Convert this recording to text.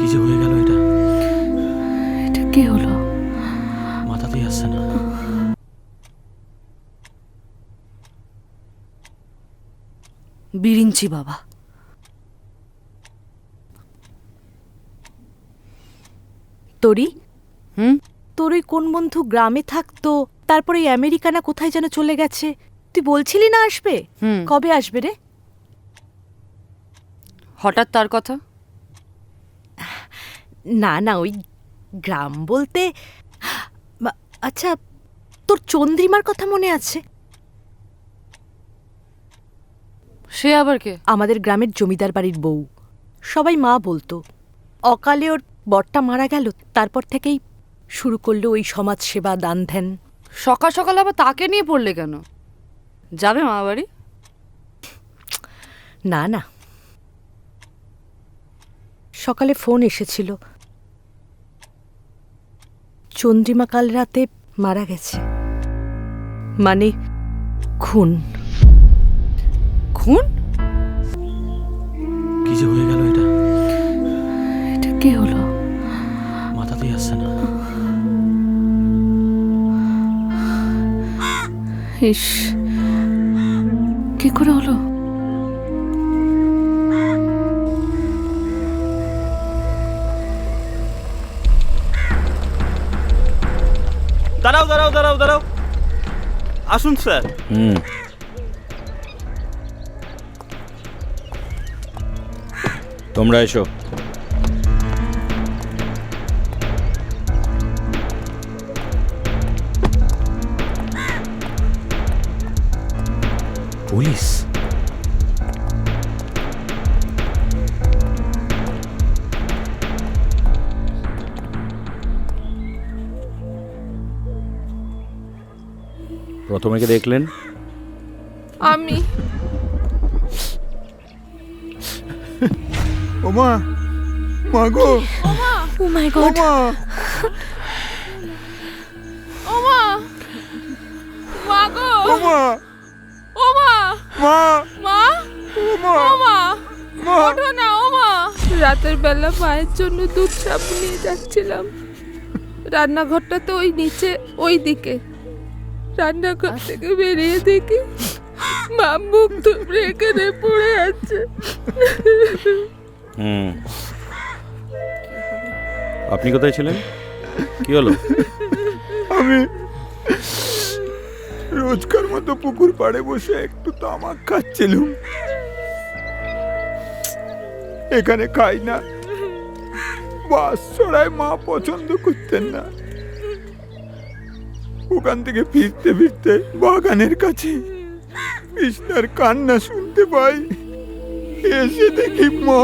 কি যে হয়ে গেল এটা? এটা কি হলো? মাথাতেই আসছে না। বিরিঞ্চি বাবা। তোরি তোর ওই কোন বন্ধু গ্রামে থাকতো, তারপরে এই আমেরিকা না কোথায় যেন চলে গেছে, তুই বলছিলি না আসবে? কবে আসবে রে? হঠাৎ তার কথা? না না, ওই গ্রাম বলতে আচ্ছা, তোর চন্দ্রিমার কথা মনে আছে? সে আবার কে? আমাদের গ্রামের জমিদার বাড়ির বউ। সবাই মা বলতো। অকালে ওর বরটা মারা গেল, তারপর থেকেই শুরু করলো ওই সমাজ সেবা, দান ধ্যান। সকাল সকাল আবার তাকে নিয়ে পড়লে কেন? যাবে মা বাড়ি? না না, সকালে ফোন এসেছিল, চন্দ্রিমা কাল রাতে মারা গেছে। মানে খুন। খুন? কি যে হয়ে গেল এটা? এটা কি হলো? মাথাতেই আসছে না। ইস, কি করে হলো? দাঁড়াও দাঁড়াও দাঁড়াও দাঁড়াও, আসুন স্যার। তোমরা এসো। পুলিশ? প্রথমে কে দেখলেন? আমি। ওমা, মা গো, ও মাই গড! ওমা, ওমা, মা গো, ওমা, ওমা, মা, মা, ওমা, ওমা, মা, ওঠো না ওমা। রাতের বেলা মায়ের জন্য দুধ সাবু নিয়ে যাচ্ছিলাম। রান্নাঘরটা তো ওই নিচে ওই দিকে। রান্নাঘর থেকে বেরিয়ে দেখি মা মুখ থুবড়ে এখানে পড়ে আছে। আপনি কোথায় ছিলেন? কি হলো? আমি রোজকার মতো পুকুর পাড়ে বসে একটু তামাক খাচ্ছিলাম। এখানে খাই না, বাস ছড়ায় মা পছন্দ করতেন না। ওখান থেকে ফিরতে ফিরতে বাগানের কাছে কৃষ্ণার কান্না শুনতে পাই। এসে দেখি মা